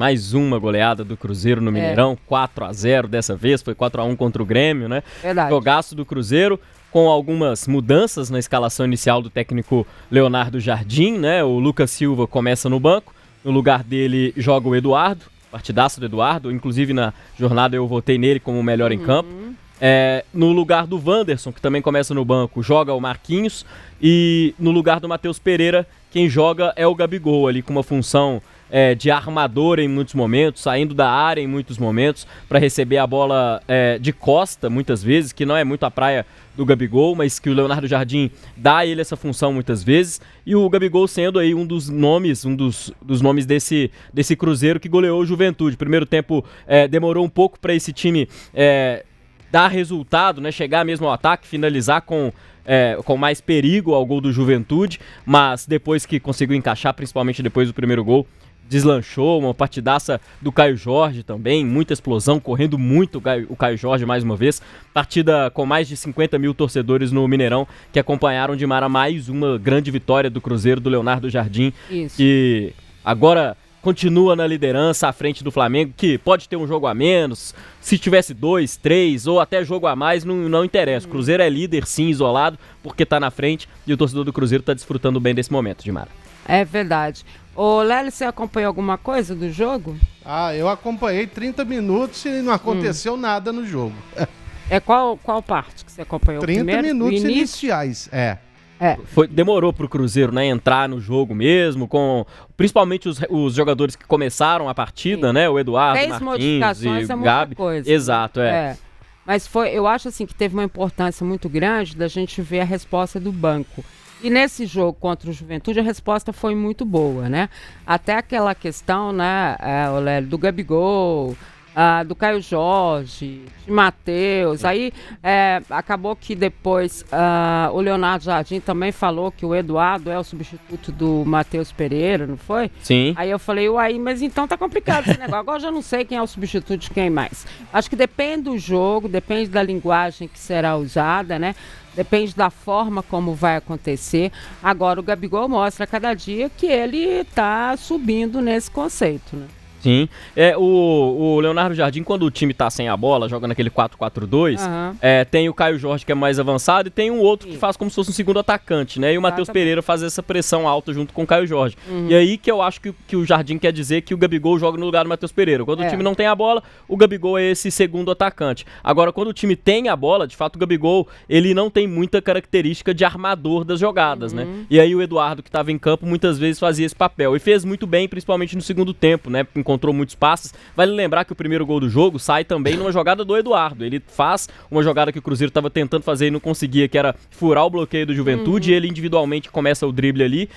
mais uma goleada do Cruzeiro no Mineirão, 4-0 dessa vez, foi 4-1 contra o Grêmio, né? Verdade. Jogaço do Cruzeiro, com algumas mudanças na escalação inicial do técnico Leonardo Jardim, né? O Lucas Silva começa no banco, no lugar dele joga o Eduardo, partidaço do Eduardo, inclusive na jornada eu votei nele como o melhor em campo. No lugar do Wanderson, que também começa no banco, joga o Marquinhos, e no lugar do Matheus Pereira, quem joga é o Gabigol, ali com uma função de armador em muitos momentos, saindo da área em muitos momentos, para receber a bola de costa, muitas vezes, que não é muito a praia do Gabigol, mas que o Leonardo Jardim dá a ele essa função muitas vezes, e o Gabigol sendo aí um dos nomes desse Cruzeiro que goleou o Juventude. Primeiro tempo demorou um pouco para esse time dar resultado, né, chegar mesmo ao ataque, finalizar com mais perigo ao gol do Juventude, mas depois que conseguiu encaixar, principalmente depois do primeiro gol, deslanchou. Uma partidaça do Caio Jorge também, muita explosão, correndo muito o Caio Jorge mais uma vez. Partida com mais de 50 mil torcedores no Mineirão, que acompanharam de Mara mais uma grande vitória do Cruzeiro, do Leonardo Jardim, que agora continua na liderança à frente do Flamengo, que pode ter um jogo a menos, se tivesse 2, 3 ou até jogo a mais, não interessa. O Cruzeiro é líder sim, isolado, porque tá na frente, e o torcedor do Cruzeiro tá desfrutando bem desse momento, Dimara. É verdade. Ô, Lélio, você acompanhou alguma coisa do jogo? Eu acompanhei 30 minutos e não aconteceu nada no jogo. Qual parte que você acompanhou? 30 minutos iniciais, Demorou pro Cruzeiro, né, entrar no jogo mesmo, com principalmente os jogadores que começaram a partida, né, o Eduardo, 10 Marquinhos modificações e é Gabi. muita coisa. Exato, Mas eu acho assim que teve uma importância muito grande da gente ver a resposta do banco. E nesse jogo contra o Juventude a resposta foi muito boa, né? Até aquela questão, né, do Gabigol, do Caio Jorge, de Matheus. Aí acabou que depois o Leonardo Jardim também falou que o Eduardo é o substituto do Matheus Pereira, não foi? Sim. Aí eu falei, mas então tá complicado esse negócio. Agora eu já não sei quem é o substituto de quem mais. Acho que depende do jogo, depende da linguagem que será usada, né? Depende da forma como vai acontecer. Agora o Gabigol mostra a cada dia que ele tá subindo nesse conceito, né? Sim, o Leonardo Jardim, quando o time tá sem a bola, joga naquele 4-4-2, tem o Caio Jorge que é mais avançado e tem um outro que faz como se fosse um segundo atacante, né? E o Matheus Pereira faz essa pressão alta junto com o Caio Jorge. E aí que eu acho que o Jardim quer dizer que o Gabigol joga no lugar do Matheus Pereira. Quando o time não tem a bola, o Gabigol é esse segundo atacante. Agora, quando o time tem a bola, de fato o Gabigol, ele não tem muita característica de armador das jogadas, né? E aí o Eduardo, que estava em campo, muitas vezes fazia esse papel. E fez muito bem, principalmente no segundo tempo, né? Encontrou muitos passes. Vale lembrar que o primeiro gol do jogo sai também numa jogada do Eduardo. Ele faz uma jogada que o Cruzeiro estava tentando fazer e não conseguia, que era furar o bloqueio do Juventude, e ele individualmente começa o drible ali,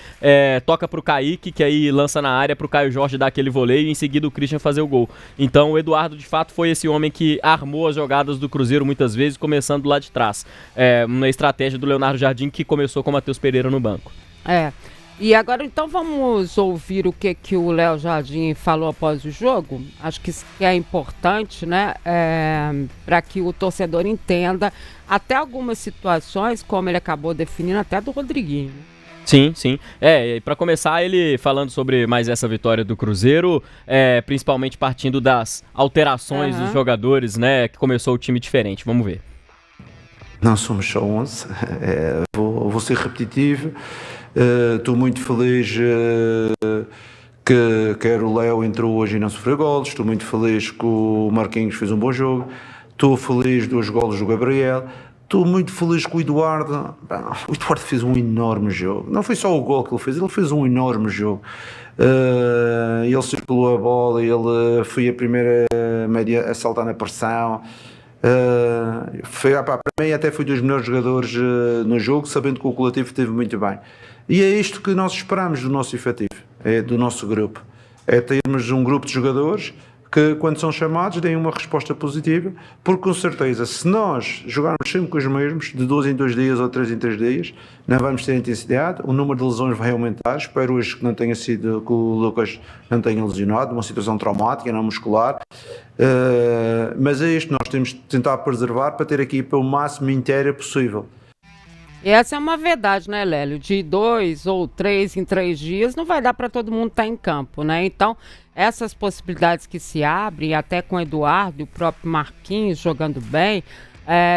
toca pro Kaique, que aí lança na área pro Caio Jorge dar aquele voleio, e em seguida o Christian fazer o gol. Então o Eduardo, de fato, foi esse homem que armou as jogadas do Cruzeiro muitas vezes, começando lá de trás. Uma estratégia do Leonardo Jardim que começou com o Matheus Pereira no banco. E agora, então, vamos ouvir o que o Léo Jardim falou após o jogo. Acho que isso é importante, né? Para que o torcedor entenda até algumas situações, como ele acabou definindo, até do Rodriguinho. Sim, sim. E para começar, ele falando sobre mais essa vitória do Cruzeiro, principalmente partindo das alterações dos jogadores, né? Que começou o time diferente. Vamos ver. Não somos só 11. Vou ser repetitivo. Estou muito feliz que quer o Léo entrou hoje e não sofreu golos. Estou muito feliz que o Marquinhos fez um bom jogo. Estou feliz dos golos do Gabriel. Estou muito feliz com o Eduardo. O Eduardo fez um enorme jogo. Não foi só o gol que ele fez um enorme jogo. Ele circulou a bola, ele foi a primeira média a saltar na pressão. Para mim até foi dos melhores jogadores no jogo, sabendo que o coletivo esteve muito bem. E é isto que nós esperamos do nosso efetivo, do nosso grupo. É termos um grupo de jogadores que, quando são chamados, deem uma resposta positiva, porque com certeza, se nós jogarmos sempre com os mesmos, de 2 em 2 dias ou 3 em 3 dias, não vamos ter intensidade, o número de lesões vai aumentar. Espero hoje que não tenha sido, que o Lucas não tenha lesionado, uma situação traumática, não muscular. Mas é isto, nós temos de tentar preservar para ter a equipa o máximo inteira possível. E essa é uma verdade, né, Lélio? De 2 ou 3 em 3 dias não vai dar para todo mundo estar em campo, né? Então, essas possibilidades que se abrem, até com o Eduardo e o próprio Marquinhos jogando bem,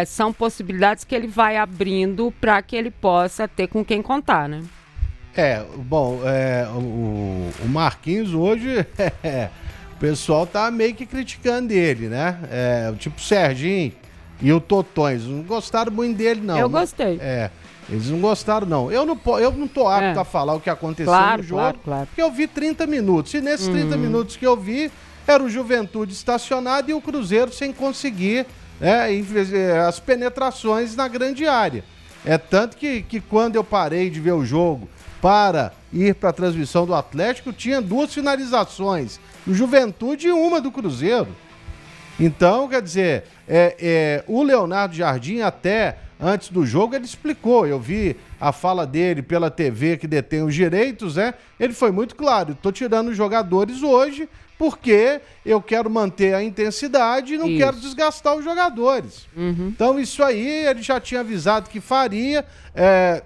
são possibilidades que ele vai abrindo para que ele possa ter com quem contar, né? O Marquinhos hoje, o pessoal tá meio que criticando ele, né? Tipo o Serginho e o Totões, não gostaram muito dele, não. Eu gostei. Eles não gostaram, não. Eu não tô apto a falar o que aconteceu no jogo, claro. porque eu vi 30 minutos, e nesses 30 minutos que eu vi, era o Juventude estacionado e o Cruzeiro sem conseguir as penetrações na grande área. Tanto que quando eu parei de ver o jogo para ir para a transmissão do Atlético, tinha 2 finalizações do Juventude e uma do Cruzeiro. Então, quer dizer, o Leonardo Jardim, até antes do jogo, ele explicou. Eu vi a fala dele pela TV que detém os direitos, né? Ele foi muito claro. Estou tirando os jogadores hoje porque eu quero manter a intensidade e não quero desgastar os jogadores. Então, isso aí ele já tinha avisado que faria,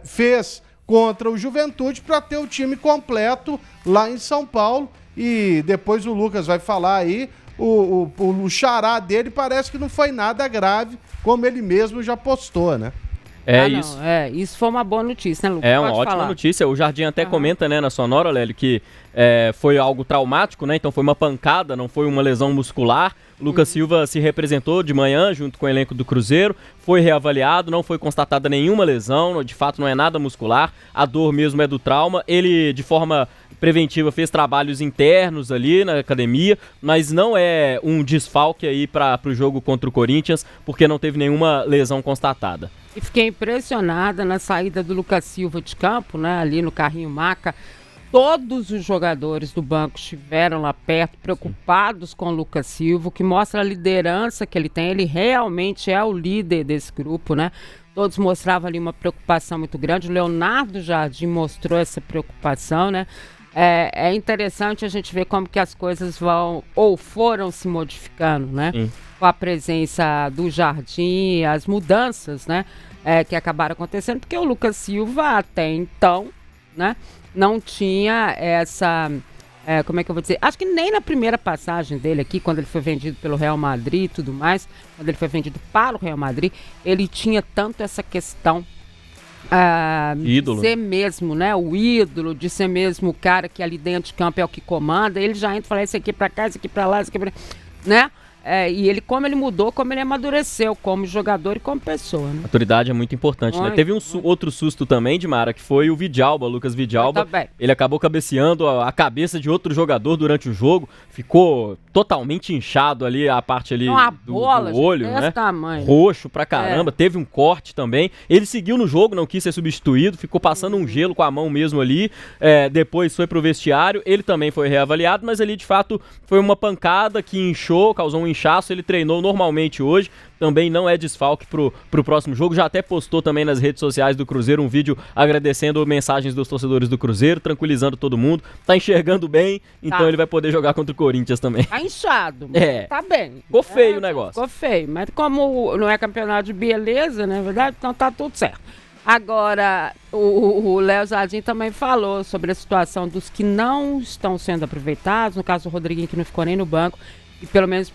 fez contra o Juventude para ter o time completo lá em São Paulo. E depois o Lucas vai falar aí. O xará dele parece que não foi nada grave, como ele mesmo já postou, né? Isso. Isso foi uma boa notícia, né, Lucas? Uma ótima notícia. O Jardim até comenta, né, na sonora, Lélio, que foi algo traumático, né? Então foi uma pancada, não foi uma lesão muscular. Lucas Silva se representou de manhã junto com o elenco do Cruzeiro, foi reavaliado, não foi constatada nenhuma lesão, de fato não é nada muscular, a dor mesmo é do trauma. Ele, de forma preventiva, fez trabalhos internos ali na academia, mas não é um desfalque aí para o jogo contra o Corinthians, porque não teve nenhuma lesão constatada. E fiquei impressionada na saída do Lucas Silva de campo, né, ali no carrinho maca. Todos os jogadores do banco estiveram lá perto, preocupados com o Lucas Silva, o que mostra a liderança que ele tem. Ele realmente é o líder desse grupo, né? Todos mostravam ali uma preocupação muito grande. O Leonardo Jardim mostrou essa preocupação, né? É interessante a gente ver como que as coisas vão ou foram se modificando, né? Com a presença do Jardim, as mudanças, né? Que acabaram acontecendo, porque o Lucas Silva até então, né? Não tinha essa, como é que eu vou dizer? Acho que nem na primeira passagem dele aqui, quando ele foi vendido pelo Real Madrid e tudo mais, quando ele foi vendido para o Real Madrid, ele tinha tanto essa questão ídolo. De ser mesmo, né? O ídolo, de ser mesmo o cara que ali dentro de campo é o que comanda. Ele já entra e fala esse aqui pra cá, esse aqui pra lá, esse aqui pra... né? E ele, como ele mudou, como ele amadureceu como jogador e como pessoa, né? Maturidade é muito importante, né? Teve outro susto também, Dimara, que foi o Vidalba, Lucas Vidalba. Ele acabou cabeceando a cabeça de outro jogador durante o jogo, ficou totalmente inchado ali, a parte ali do olho, né? Tamanho. Roxo pra caramba, teve um corte também. Ele seguiu no jogo, não quis ser substituído, ficou passando um gelo com a mão mesmo ali, depois foi pro vestiário, ele também foi reavaliado, mas ali de fato foi uma pancada que inchou, causou um inchaço. Ele treinou normalmente hoje, também não é desfalque pro próximo jogo, já até postou também nas redes sociais do Cruzeiro um vídeo agradecendo mensagens dos torcedores do Cruzeiro, tranquilizando todo mundo, tá enxergando bem, então ele vai poder jogar contra o Corinthians também. Tá inchado, tá bem. Ficou feio o negócio. Ficou feio, mas como não é campeonato de beleza, não é verdade? Então tá tudo certo. Agora, o Léo Jardim também falou sobre a situação dos que não estão sendo aproveitados, no caso do Rodriguinho, que não ficou nem no banco, e pelo menos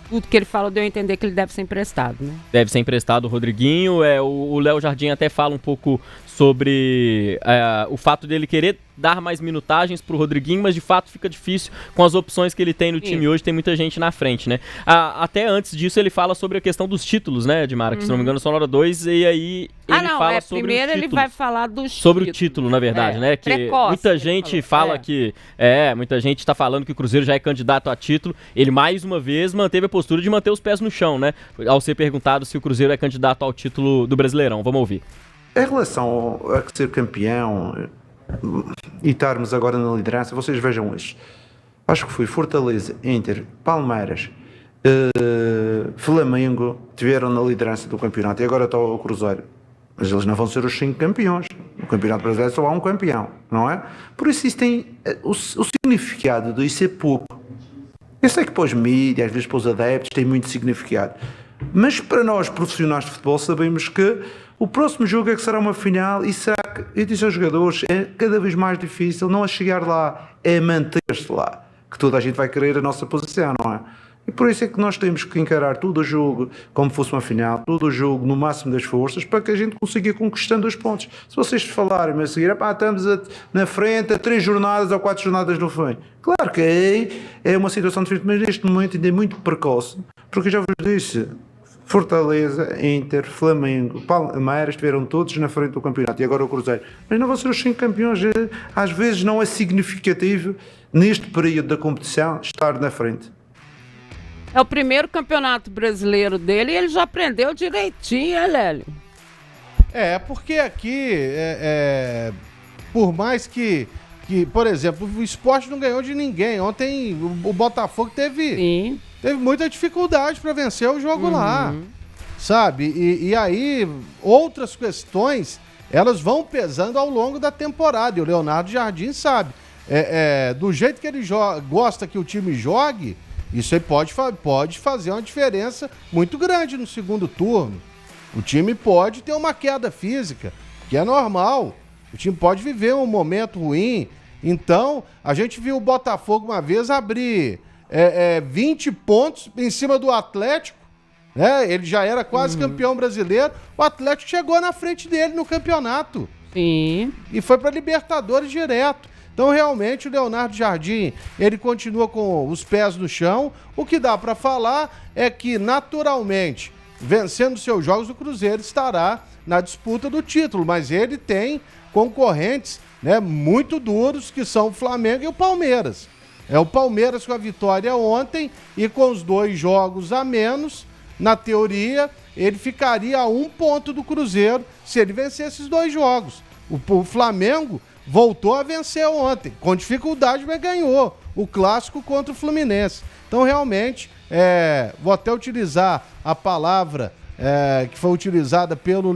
tudo que ele falou deu a entender que ele deve ser emprestado, né? Deve ser emprestado o Rodriguinho. O Léo Jardim até fala um pouco sobre o fato dele querer dar mais minutagens pro Rodriguinho, mas de fato fica difícil com as opções que ele tem no time hoje, tem muita gente na frente, né? Até antes disso ele fala sobre a questão dos títulos, né, Edmara, que se não me engano são hora 2, e aí ele fala sobre primeiro ele vai falar dos sobre o título, na verdade, né, que precoce, muita gente fala que muita gente tá falando que o Cruzeiro já é candidato a título. Ele mais uma vez manteve a postura de manter os pés no chão, né, ao ser perguntado se o Cruzeiro é candidato ao título do Brasileirão. Vamos ouvir. Em relação a ser campeão e estarmos agora na liderança, vocês vejam isto. Acho que foi Fortaleza, Inter, Palmeiras, Flamengo, tiveram na liderança do campeonato e agora está o Cruzeiro. Mas eles não vão ser os 5 campeões. No Campeonato Brasileiro só há um campeão, não é? Por isso isso tem o significado de isso é pouco. Eu sei que para os mídias, às vezes para os adeptos, tem muito significado. Mas para nós, profissionais de futebol, sabemos que O próximo jogo é que será uma final e será que, eu disse aos jogadores, é cada vez mais difícil não é chegar lá, é manter-se lá, que toda a gente vai querer a nossa posição, não é? E por isso é que nós temos que encarar todo o jogo como fosse uma final, todo o jogo no máximo das forças, para que a gente consiga ir conquistando os pontos. Se vocês falarem a seguir, estamos na frente a 3 jornadas ou 4 jornadas do fim. Claro que é uma situação diferente, mas neste momento ainda é muito precoce, porque eu já vos disse, Fortaleza, Inter, Flamengo, Palmeiras estiveram todos na frente do campeonato e agora o Cruzeiro. Mas não vão ser os 5 campeões, às vezes não é significativo neste período da competição estar na frente. É o primeiro campeonato brasileiro dele e ele já aprendeu direitinho, hein, Lélio? Porque aqui, por mais que, por exemplo, o Sport não ganhou de ninguém. Ontem o Botafogo teve muita dificuldade para vencer o jogo lá, sabe? E aí outras questões, elas vão pesando ao longo da temporada. E o Leonardo Jardim sabe. Do jeito que ele gosta que o time jogue, isso aí pode fazer uma diferença muito grande no segundo turno. O time pode ter uma queda física, que é normal. O time pode viver um momento ruim. Então, a gente viu o Botafogo uma vez abrir 20 pontos em cima do Atlético, né? Ele já era quase campeão brasileiro. O Atlético chegou na frente dele no campeonato. Sim. E foi para Libertadores direto. Então, realmente, o Leonardo Jardim, ele continua com os pés no chão. O que dá para falar é que, naturalmente, vencendo seus jogos, o Cruzeiro estará na disputa do título. Mas ele tem concorrentes, né, muito duros, que são o Flamengo e o Palmeiras. O Palmeiras com a vitória ontem e com os 2 jogos a menos, na teoria, ele ficaria a 1 ponto do Cruzeiro se ele vencer esses 2 jogos. O Flamengo voltou a vencer ontem, com dificuldade, mas ganhou o clássico contra o Fluminense. Então, realmente, vou até utilizar a palavra que foi utilizada pelo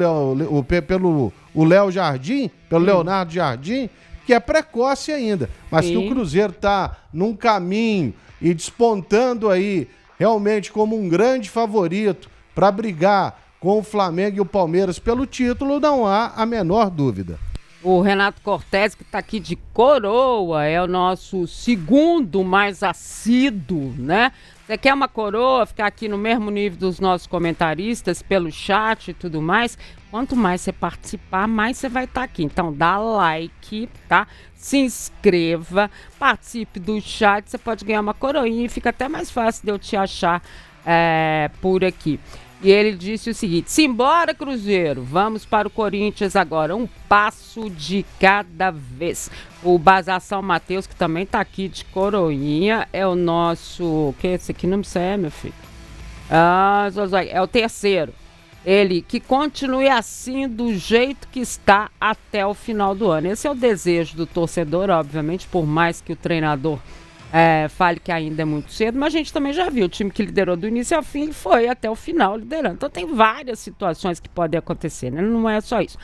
Léo Jardim, pelo Leonardo Jardim, que é precoce ainda, mas que o Cruzeiro está num caminho e despontando aí realmente como um grande favorito para brigar com o Flamengo e o Palmeiras pelo título, não há a menor dúvida. O Renato Cortez, que está aqui de coroa, é o nosso segundo mais assíduo, né? Você quer uma coroa, ficar aqui no mesmo nível dos nossos comentaristas, pelo chat e tudo mais? Quanto mais você participar, mais você vai estar aqui. Então dá like, tá? Se inscreva, participe do chat, você pode ganhar uma coroinha e fica até mais fácil de eu te achar por aqui. E ele disse o seguinte: simbora, Cruzeiro, vamos para o Corinthians agora, um passo de cada vez. O Bazação Matheus, que também tá aqui de coroinha, é o nosso... que esse aqui não me sei, meu filho? É o terceiro. Ele, que continue assim do jeito que está até o final do ano. Esse é o desejo do torcedor, obviamente, por mais que o treinador fale que ainda é muito cedo, mas a gente também já viu o time que liderou do início ao fim e foi até o final liderando. Então tem várias situações que podem acontecer, né? Não é só isso.